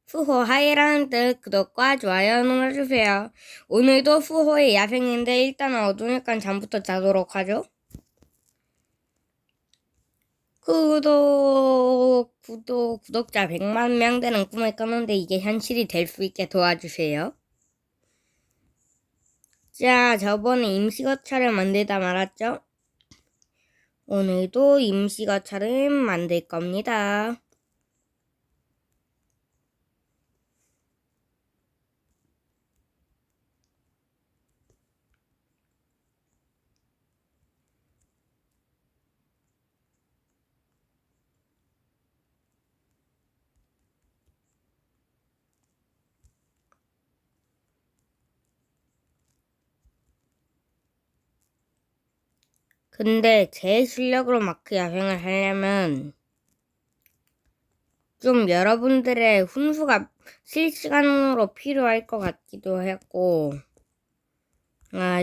푸호하이라는 뜻 구독과 좋아요 눌러주세요. 오늘도 푸호의 야생인데 일단은 어두우니까 잠부터 자도록 하죠. 구독자 100만 명 되는 꿈을 꿨는데 이게 현실이 될 수 있게 도와주세요. 자, 저번에 임시거처를 만들다 말았죠? 오늘도 임시거처를 만들 겁니다. 근데 제 실력으로 마크 야생을 하려면 좀 여러분들의 훈수가 실시간으로 필요할 것 같기도 했고,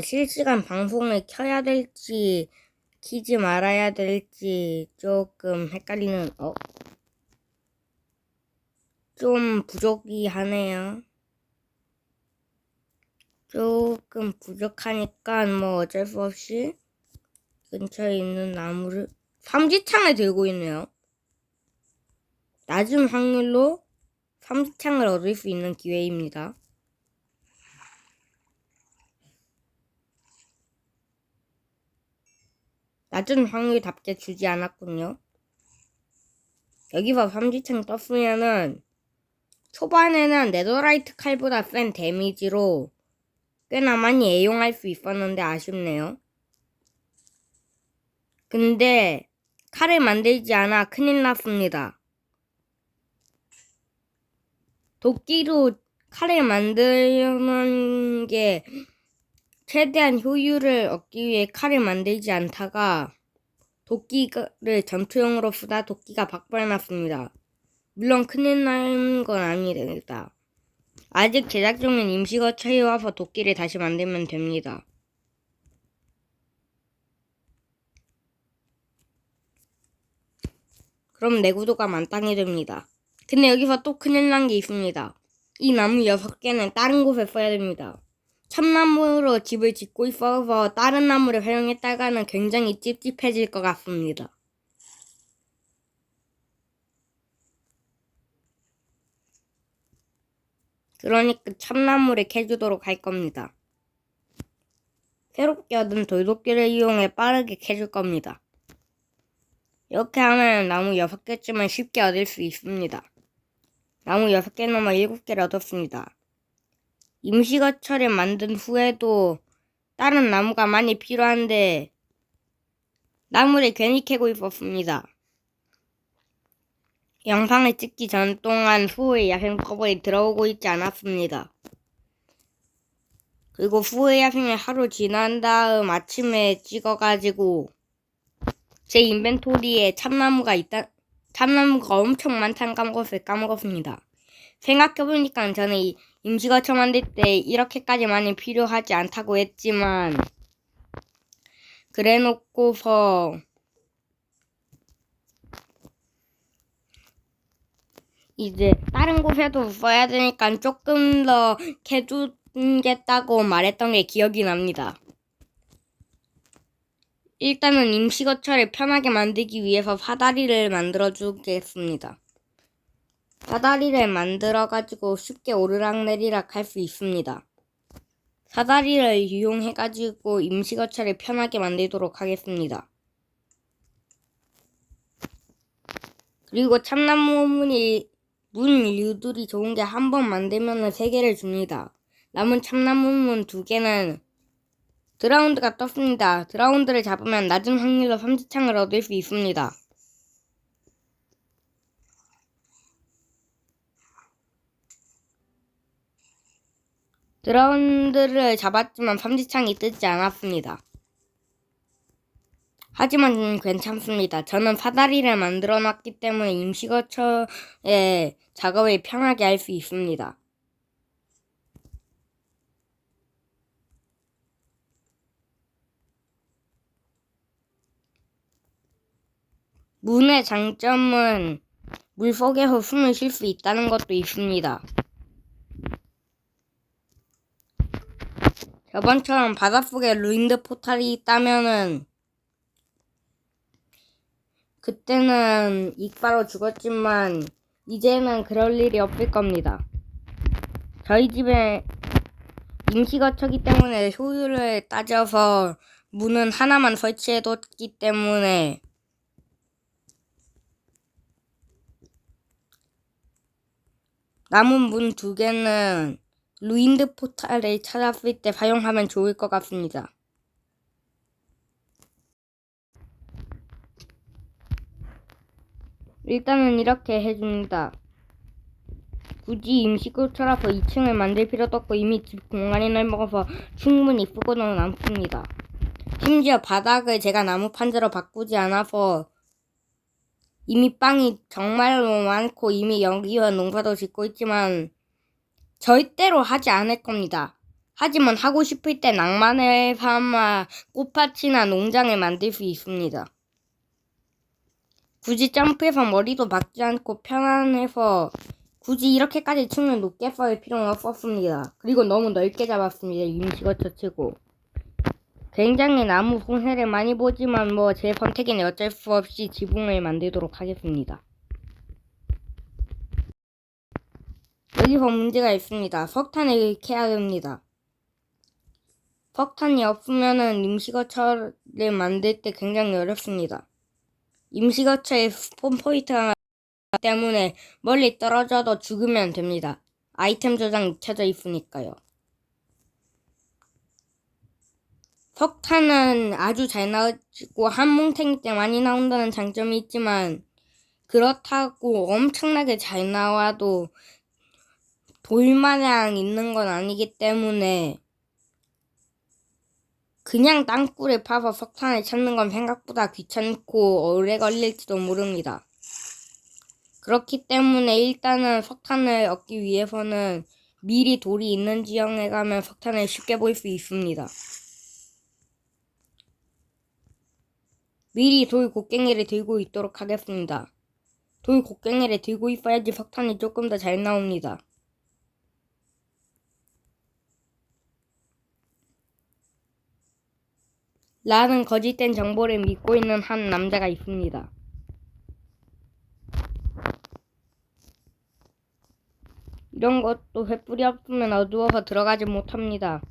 실시간 방송을 켜야 될지, 키지 말아야 될지 조금 헷갈리는, 좀 부족이 하네요. 조금 부족하니까 뭐 어쩔 수 없이 근처에 있는 나무를, 삼지창을 들고 있네요. 낮은 확률로 삼지창을 얻을 수 있는 기회입니다. 낮은 확률답게 주지 않았군요. 여기서 삼지창 떴으면은 초반에는 네더라이트 칼보다 센 데미지로 꽤나 많이 애용할 수 있었는데 아쉽네요. 근데 칼을 만들지 않아 큰일 났습니다. 도끼로 칼을 만드는 게 최대한 효율을 얻기 위해 칼을 만들지 않다가 도끼를 전투용으로 쓰다 도끼가 박살났습니다. 물론 큰일 난 건 아닙니다. 아직 제작 중인 임시거처에 와서 도끼를 다시 만들면 됩니다. 그럼 내구도가 만땅이 됩니다. 근데 여기서 또 큰일 난 게 있습니다. 이 나무 6개는 다른 곳에 써야 됩니다. 참나무로 집을 짓고 있어서 다른 나무를 활용했다가는 굉장히 찝찝해질 것 같습니다. 그러니까 참나무를 캐주도록 할 겁니다. 새롭게 얻은 돌도끼를 이용해 빠르게 캐줄 겁니다. 이렇게 하면 나무 6개쯤은 쉽게 얻을 수 있습니다. 나무 6개 넘어 7개를 얻었습니다. 임시거처를 만든 후에도 다른 나무가 많이 필요한데 나무를 괜히 캐고 있었습니다. 영상을 찍기 전 동안 후의 야생 커버에 들어오고 있지 않았습니다. 그리고 후의 야생을 하루 지난 다음 아침에 찍어가지고 제 인벤토리에 참나무가 엄청 많다는 것을 까먹었습니다. 생각해보니까 저는 이 임시거처 만들 때 이렇게까지 많이 필요하지 않다고 했지만 그래 놓고서 이제 다른 곳에도 써야 되니까 조금 더 캐주겠다고 말했던 게 기억이 납니다. 일단은 임시거처를 편하게 만들기 위해서 사다리를 만들어 주겠습니다. 사다리를 만들어가지고 쉽게 오르락내리락 할 수 있습니다. 사다리를 이용해가지고 임시거처를 편하게 만들도록 하겠습니다. 그리고 참나무 문 유들이 좋은 게 한 번 만들면 3개를 줍니다. 남은 참나무 문 2개는 드라운드가 떴습니다. 드라운드를 잡으면 낮은 확률로 삼지창을 얻을 수 있습니다. 드라운드를 잡았지만 삼지창이 뜨지 않았습니다. 하지만 괜찮습니다. 저는 사다리를 만들어 놨기 때문에 임시거처의 작업을 편하게 할 수 있습니다. 문의 장점은 물속에서 숨을 쉴 수 있다는 것도 있습니다. 저번처럼 바닷속에 루인드 포탈이 있다면은 그때는 익바로 죽었지만 이제는 그럴 일이 없을 겁니다. 저희 집에 임시거처기 때문에 효율을 따져서 문은 하나만 설치해뒀기 때문에 남은 문 2개는 루인드 포탈을 찾았을 때 사용하면 좋을 것 같습니다. 일단은 이렇게 해줍니다. 굳이 임시거처라서 2층을 만들 필요도 없고 이미 집 공간이 넓어서 충분히 쓰고는 남습니다. 심지어 바닥을 제가 나무 판자로 바꾸지 않아서 이미 빵이 정말로 많고 이미 여기와 농사도 짓고 있지만 절대로 하지 않을 겁니다. 하지만 하고 싶을 때 낭만을 삼아 꽃밭이나 농장을 만들 수 있습니다. 굳이 점프해서 머리도 박지 않고 편안해서 굳이 이렇게까지 층을 높게 쌓을 필요는 없었습니다. 그리고 너무 넓게 잡았습니다. 임시거처 치고. 굉장히 나무 손해를 많이 보지만 제 선택에는 어쩔 수 없이 지붕을 만들도록 하겠습니다. 여기서 문제가 있습니다. 석탄을 캐야 됩니다. 석탄이 없으면은 임시거처를 만들 때 굉장히 어렵습니다. 임시거처의 스폰 포인트가 때문에 멀리 떨어져도 죽으면 됩니다. 아이템 저장이 켜져 있으니까요. 석탄은 아주 잘 나오고 한뭉탱이 때 많이 나온다는 장점이 있지만 그렇다고 엄청나게 잘 나와도 돌마냥 있는 건 아니기 때문에 그냥 땅굴을 파서 석탄을 찾는 건 생각보다 귀찮고 오래 걸릴지도 모릅니다. 그렇기 때문에 일단은 석탄을 얻기 위해서는 미리 돌이 있는 지형에 가면 석탄을 쉽게 볼 수 있습니다. 미리 돌 곡괭이를 들고 있도록 하겠습니다. 돌 곡괭이를 들고 있어야지 석탄이 조금 더 잘 나옵니다. 라는 거짓된 정보를 믿고 있는 한 남자가 있습니다. 이런 것도 횃불이 없으면 어두워서 들어가지 못합니다.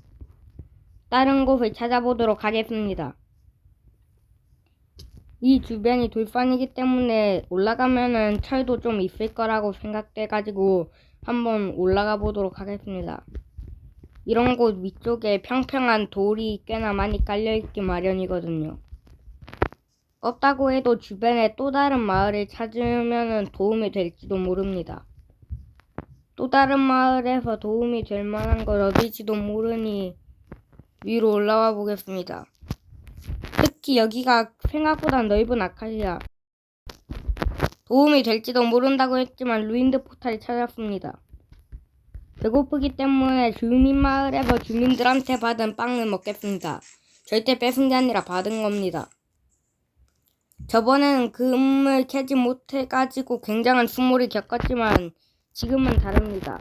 다른 곳을 찾아보도록 하겠습니다. 이 주변이 돌산이기 때문에 올라가면은 철도 좀 있을 거라고 생각돼가지고 한번 올라가 보도록 하겠습니다. 이런 곳 위쪽에 평평한 돌이 꽤나 많이 깔려있기 마련이거든요. 없다고 해도 주변에 또 다른 마을을 찾으면은 도움이 될지도 모릅니다. 또 다른 마을에서 도움이 될 만한 걸 얻을지도 모르니 위로 올라와 보겠습니다. 특히 여기가 생각보다 넓은 아카시아. 도움이 될지도 모른다고 했지만 루인드 포탈을 찾았습니다. 배고프기 때문에 주민 마을에서 주민들한테 받은 빵을 먹겠습니다. 절대 뺏은 게 아니라 받은 겁니다. 저번에는 금을 캐지 못해가지고 굉장한 수모를 겪었지만 지금은 다릅니다.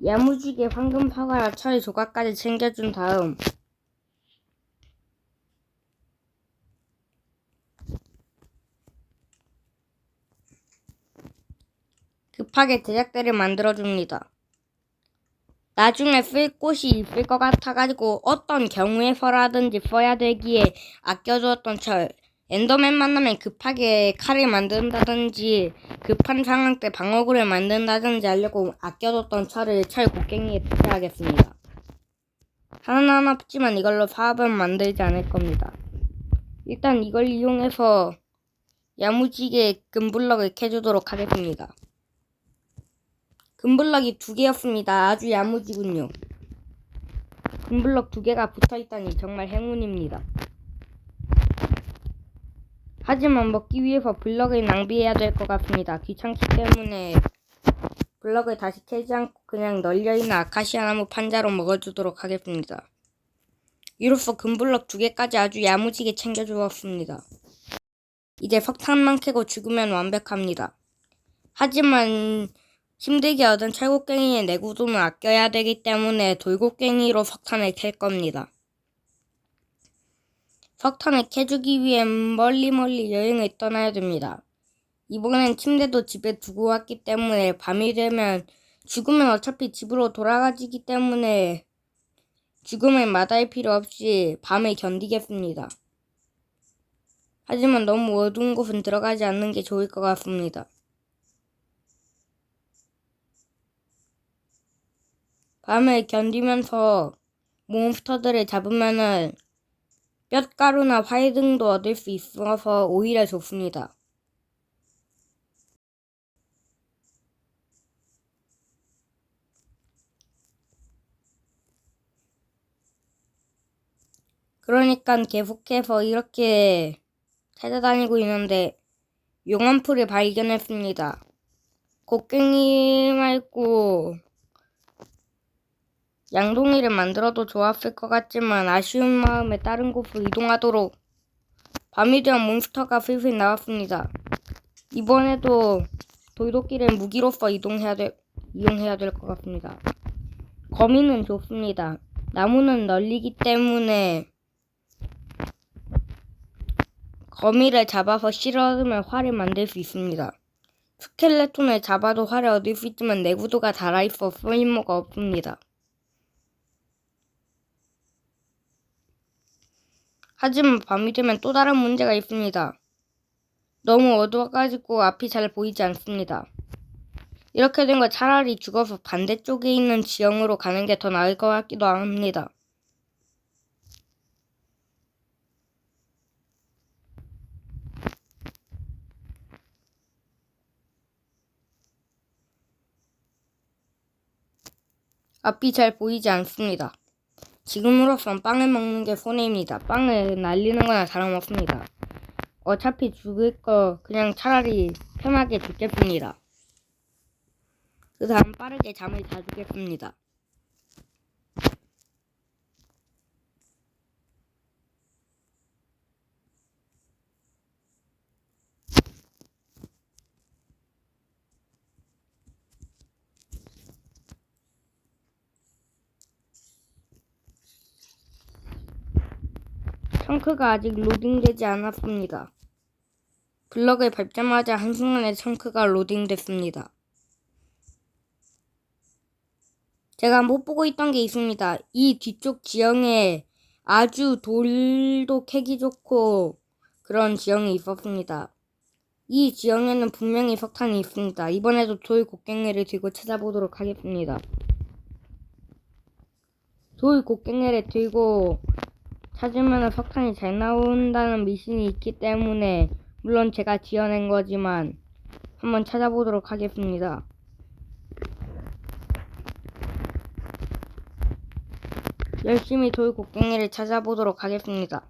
야무지게 황금 사과와 철 조각까지 챙겨준 다음 급하게 제작대를 만들어줍니다. 나중에 쓸 곳이 있을 것 같아가지고 어떤 경우에서라든지 써야 되기에 아껴두었던 철, 엔더맨 만나면 급하게 칼을 만든다든지 급한 상황 때 방어구를 만든다든지 하려고 아껴뒀던 철을 철 곡괭이에 투자하겠습니다. 하나는 없지만 이걸로 사업은 만들지 않을 겁니다. 일단 이걸 이용해서 야무지게 금블럭을 캐주도록 하겠습니다. 금블럭이 2개였습니다. 아주 야무지군요. 금블럭 2개가 붙어있다니 정말 행운입니다. 하지만 먹기 위해서 블럭을 낭비해야 될 것 같습니다. 귀찮기 때문에 블럭을 다시 캐지 않고 그냥 널려있는 아카시아 나무 판자로 먹어주도록 하겠습니다. 이로써 금블럭 2개까지 아주 야무지게 챙겨주었습니다. 이제 석탄만 캐고 죽으면 완벽합니다. 하지만 힘들게 얻은 철곡갱이의 내구도는 아껴야 되기 때문에 돌곡갱이로 석탄을 캘 겁니다. 석탄을 캐주기 위해 멀리 여행을 떠나야 됩니다. 이번엔 침대도 집에 두고 왔기 때문에 밤이 되면 죽으면 어차피 집으로 돌아가지기 때문에 죽음을 마다할 필요 없이 밤을 견디겠습니다. 하지만 너무 어두운 곳은 들어가지 않는 게 좋을 것 같습니다. 밤을 견디면서 몬스터들을 잡으면은 뼛가루나 활 등도 얻을 수 있어서 오히려 좋습니다. 그러니까 계속해서 이렇게 찾아다니고 있는데 용암풀을 발견했습니다. 곡괭이 말고 양동이를 만들어도 좋았을 것 같지만 아쉬운 마음에 다른 곳으로 이동하도록. 밤이 되면 몬스터가 슬슬 나왔습니다. 이번에도 돌도끼를 무기로서 이용해야 될 것 같습니다. 거미는 좋습니다. 나무는 널리기 때문에 거미를 잡아서 실어두면 활을 만들 수 있습니다. 스켈레톤을 잡아도 활을 얻을 수 있지만 내구도가 달아있어 쓸모가 없습니다. 하지만 밤이 되면 또 다른 문제가 있습니다. 너무 어두워가지고 앞이 잘 보이지 않습니다. 이렇게 된 거 차라리 죽어서 반대쪽에 있는 지형으로 가는 게 더 나을 것 같기도 합니다. 앞이 잘 보이지 않습니다. 지금으로선 빵을 먹는 게 손해입니다. 빵을 날리는 거나 다름없습니다. 어차피 죽을 거 그냥 차라리 편하게 죽겠습니다. 그 다음 빠르게 잠을 자주겠습니다. 청크가 아직 로딩되지 않았습니다. 블럭을 밟자마자 한순간에 청크가 로딩됐습니다. 제가 못 보고 있던 게 있습니다. 이 뒤쪽 지형에 아주 돌도 캐기 좋고 그런 지형이 있었습니다. 이 지형에는 분명히 석탄이 있습니다. 이번에도 돌 곡괭이를 들고 찾아보도록 하겠습니다. 돌 곡괭이를 들고 찾으면 석탄이 잘 나온다는 미신이 있기 때문에 물론 제가 지어낸 거지만 한번 찾아보도록 하겠습니다. 열심히 돌 곡괭이를 찾아보도록 하겠습니다.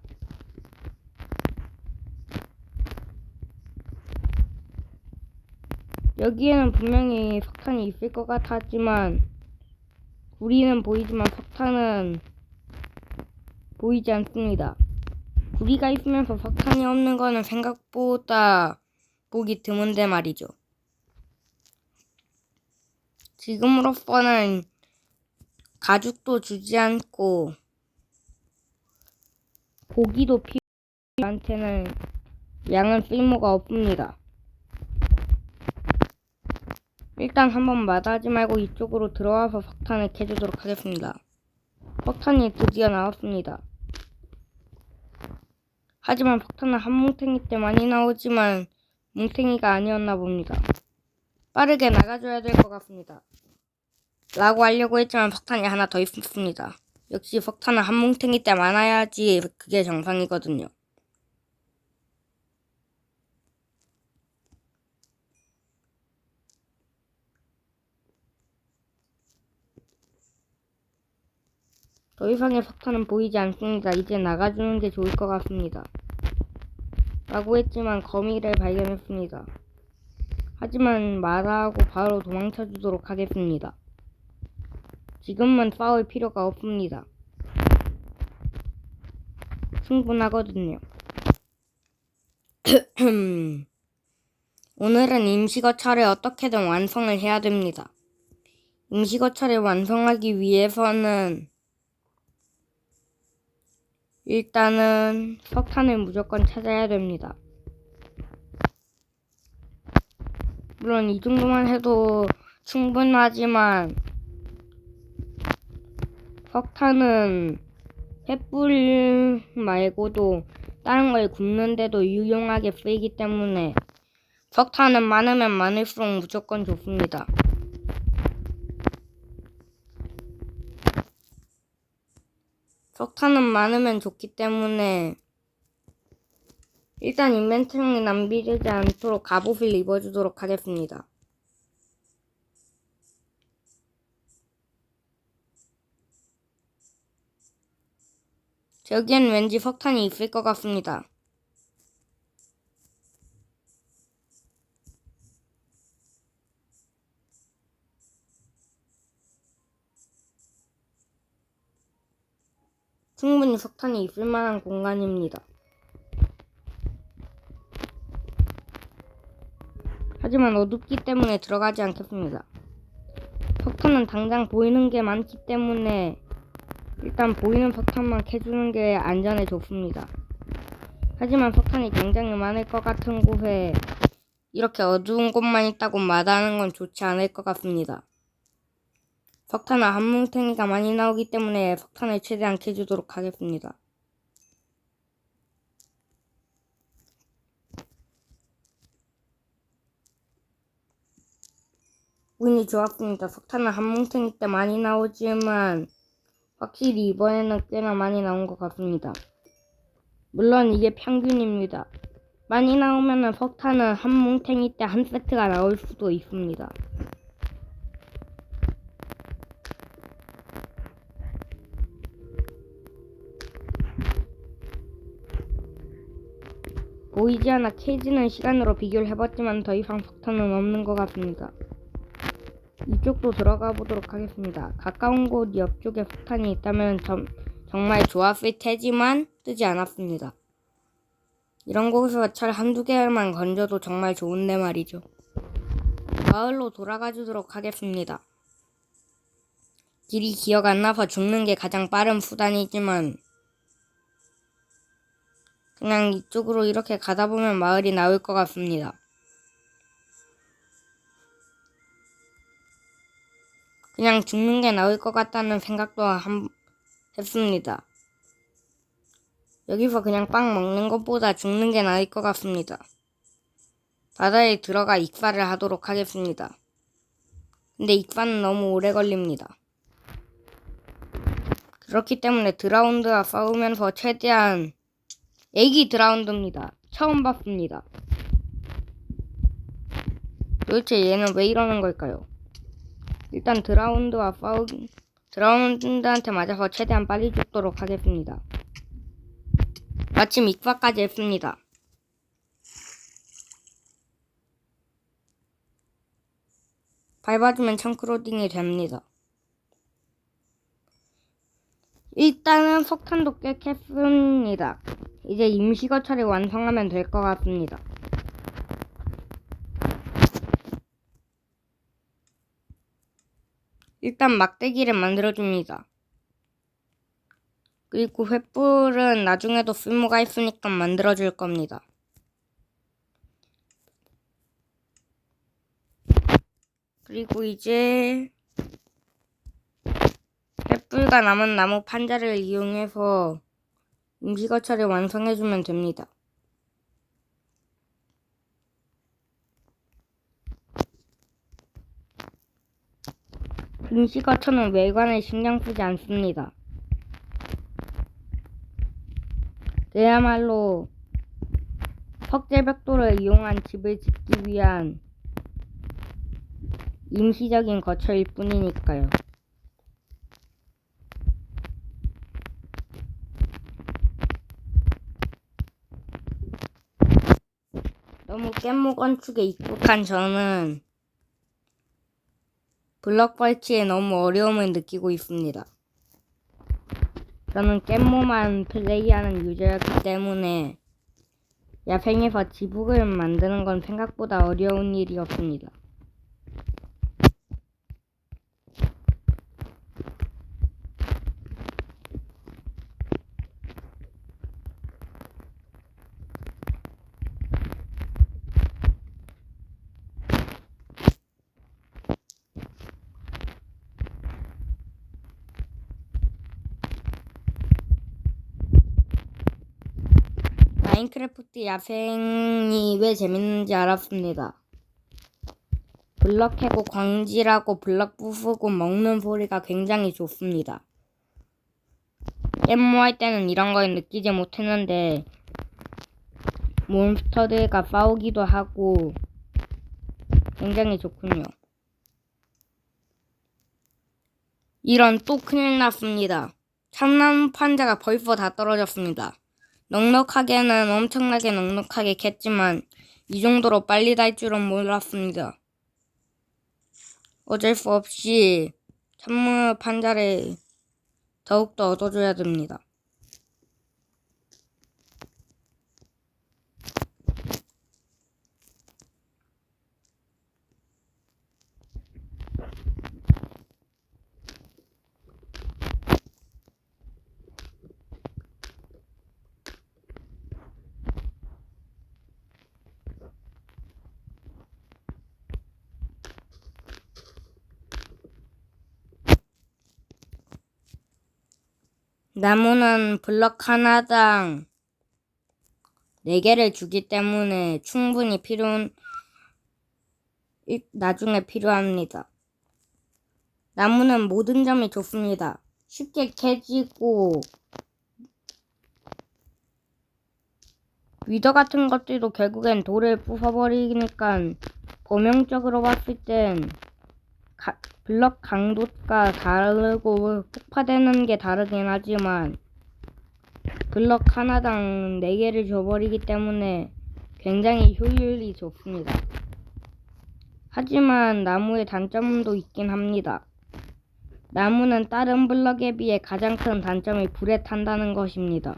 여기에는 분명히 석탄이 있을 것 같았지만 구리는 보이지만 석탄은 보이지 않습니다. 구리가 있으면서 석탄이 없는 거는 생각보다 보기 드문데 말이죠. 지금으로서는 가죽도 주지 않고 고기도 저한테는 양은 쓸모가 없습니다. 일단 한번 마다하지 말고 이쪽으로 들어와서 석탄을 캐주도록 하겠습니다. 석탄이 드디어 나왔습니다. 하지만 석탄은 한 뭉탱이 때 많이 나오지만 뭉탱이가 아니었나 봅니다. 빠르게 나가줘야 될 것 같습니다. 라고 하려고 했지만 석탄이 하나 더 있었습니다. 역시 석탄은 한 뭉탱이 때 많아야지 그게 정상이거든요. 더 이상의 석탄은 보이지 않습니다. 이제 나가주는 게 좋을 것 같습니다. 라고 했지만 거미를 발견했습니다. 하지만 말하고 바로 도망쳐주도록 하겠습니다. 지금은 싸울 필요가 없습니다. 충분하거든요. 오늘은 임시거처를 어떻게든 완성을 해야 됩니다. 임시거처를 완성하기 위해서는 일단은 석탄을 무조건 찾아야 됩니다. 물론 이 정도만 해도 충분하지만 석탄은 횃불 말고도 다른 걸 굽는데도 유용하게 쓰이기 때문에 석탄은 많으면 많을수록 무조건 좋습니다. 석탄은 많으면 좋기 때문에 일단 인벤토리 낭비되지 않도록 갑옷을 입어주도록 하겠습니다. 저기엔 왠지 석탄이 있을 것 같습니다. 충분히 석탄이 있을 만한 공간입니다. 하지만 어둡기 때문에 들어가지 않겠습니다. 석탄은 당장 보이는 게 많기 때문에 일단 보이는 석탄만 캐주는 게 안전에 좋습니다. 하지만 석탄이 굉장히 많을 것 같은 곳에 이렇게 어두운 곳만 있다고 마다하는 건 좋지 않을 것 같습니다. 석탄은 한 뭉탱이가 많이 나오기 때문에 석탄을 최대한 캐주도록 하겠습니다. 운이 좋았습니다. 석탄은 한 뭉탱이 때 많이 나오지만 확실히 이번에는 꽤나 많이 나온 것 같습니다. 물론 이게 평균입니다. 많이 나오면 석탄은 한 뭉탱이 때 한 세트가 나올 수도 있습니다. 보이지 않아 캐지는 시간으로 비교를 해봤지만 더 이상 석탄은 없는 것 같습니다. 이쪽도 들어가 보도록 하겠습니다. 가까운 곳 옆쪽에 석탄이 있다면 정말 좋았을 테지만 뜨지 않았습니다. 이런 곳에서 철 한두 개만 건져도 정말 좋은데 말이죠. 마을로 돌아가 주도록 하겠습니다. 길이 기억 안 나서 죽는 게 가장 빠른 수단이지만 그냥 이쪽으로 이렇게 가다 보면 마을이 나올 것 같습니다. 그냥 죽는 게 나을 것 같다는 생각도 했습니다. 여기서 그냥 빵 먹는 것보다 죽는 게 나을 것 같습니다. 바다에 들어가 익사를 하도록 하겠습니다. 근데 익사는 너무 오래 걸립니다. 그렇기 때문에 드라운드와 싸우면서 최대한 애기 드라운드입니다. 처음 봤습니다. 도대체 얘는 왜 이러는 걸까요? 일단 드라운드한테 맞아서 최대한 빨리 죽도록 하겠습니다. 마침 익사까지 했습니다. 밟아주면 청크로딩이 됩니다. 일단은 석탄도 꽤 캤습니다. 이제 임시거처를 완성하면 될 것 같습니다. 일단 막대기를 만들어줍니다. 그리고 횃불은 나중에도 쓸모가 있으니까 만들어줄 겁니다. 그리고 이제 횃불과 남은 나무 판자를 이용해서 임시거처를 완성해주면 됩니다. 임시거처는 외관에 신경 쓰지 않습니다. 그야말로 석재벽돌을 이용한 집을 짓기 위한 임시적인 거처일 뿐이니까요. 너무 깻모 건축에 익숙한 저는 블럭 설치에 너무 어려움을 느끼고 있습니다. 저는 깻모만 플레이하는 유저였기 때문에 야생에서 지붕을 만드는 건 생각보다 어려운 일이었습니다. 마인크래프트 야생이 왜 재밌는지 알았습니다. 블럭 캐고 광질하고 블럭 부수고 먹는 소리가 굉장히 좋습니다. 깻모할 때는 이런 걸 느끼지 못했는데 몬스터들과 싸우기도 하고 굉장히 좋군요. 이런 또 큰일 났습니다. 참나무 판자가 벌써 다 떨어졌습니다. 넉넉하게는 엄청나게 넉넉하게 캤지만 이 정도로 빨리 달 줄은 몰랐습니다. 어쩔 수 없이 참나무 판자를 더욱더 얻어줘야 됩니다. 나무는 블럭 하나당 4개를 주기 때문에 충분히 나중에 필요합니다. 나무는 모든 점이 좋습니다. 쉽게 캐지고 위더 같은 것들도 결국엔 돌을 부숴버리니까 범용적으로 봤을 땐 블럭 강도가 다르고 폭파되는 게 다르긴 하지만 블럭 하나당 4개를 줘버리기 때문에 굉장히 효율이 좋습니다. 하지만 나무의 단점도 있긴 합니다. 나무는 다른 블럭에 비해 가장 큰 단점이 불에 탄다는 것입니다.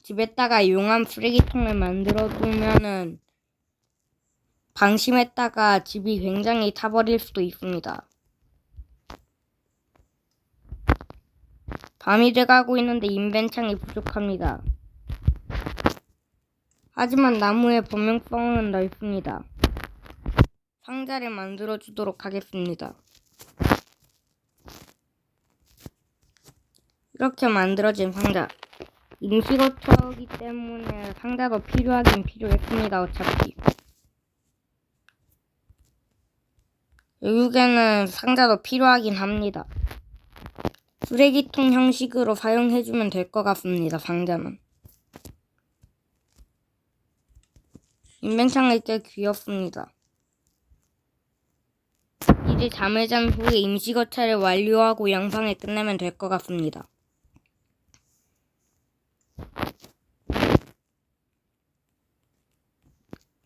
집에다가 용암 쓰레기통을 만들어두면은 방심했다가 집이 굉장히 타버릴 수도 있습니다. 밤이 돼가고 있는데 인벤창이 부족합니다. 하지만 나무의 범용성은 넓습니다. 상자를 만들어주도록 하겠습니다. 이렇게 만들어진 상자. 임시거처이기 때문에 상자도 필요하긴 필요했습니다. 어차피. 결국에는 상자도 필요하긴 합니다. 쓰레기통 형식으로 사용해주면 될 것 같습니다. 상자는. 인벤창이 꽤 귀엽습니다. 이제 잠을 잔 후에 임시거처를 완료하고 영상을 끝내면 될 것 같습니다.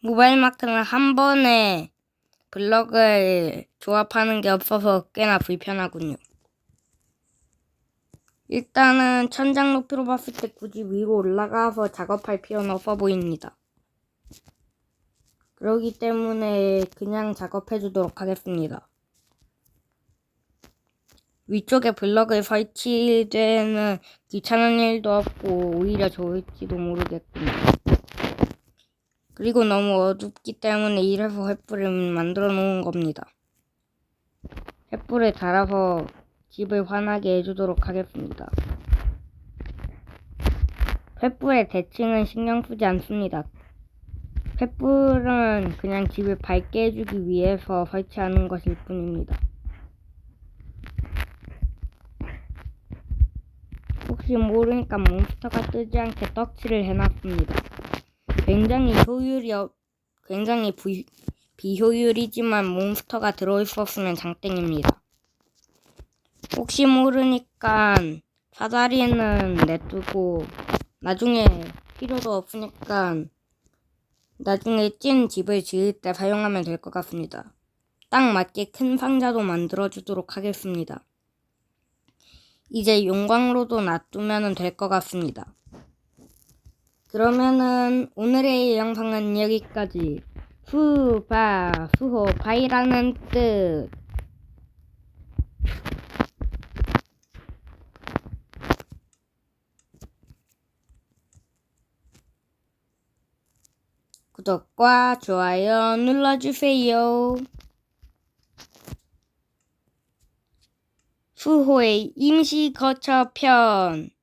모바일 마크는 한 번에 블럭을 조합하는 게 없어서 꽤나 불편하군요. 일단은 천장 높이로 봤을 때 굳이 위로 올라가서 작업할 필요는 없어 보입니다. 그렇기 때문에 그냥 작업해 주도록 하겠습니다. 위쪽에 블럭을 설치되는 귀찮은 일도 없고 오히려 좋을지도 모르겠군요. 그리고 너무 어둡기 때문에 이래서 횃불을 만들어 놓은 겁니다. 횃불을 달아서 집을 환하게 해주도록 하겠습니다. 횃불의 대칭은 신경 쓰지 않습니다. 횃불은 그냥 집을 밝게 해주기 위해서 설치하는 것일 뿐입니다. 혹시 모르니까 몬스터가 뜨지 않게 떡칠을 해놨습니다. 굉장히 비효율이지만 몬스터가 들어있었으면 장땡입니다. 혹시 모르니까 사다리는 냅두고 나중에 필요도 없으니까 나중에 찐 집을 지을 때 사용하면 될 것 같습니다. 딱 맞게 큰 상자도 만들어주도록 하겠습니다. 이제 용광로도 놔두면 될 것 같습니다. 그러면은 오늘의 영상은 여기까지. 수호바이라는 뜻. 구독과 좋아요 눌러주세요. 수호의 임시 거처편.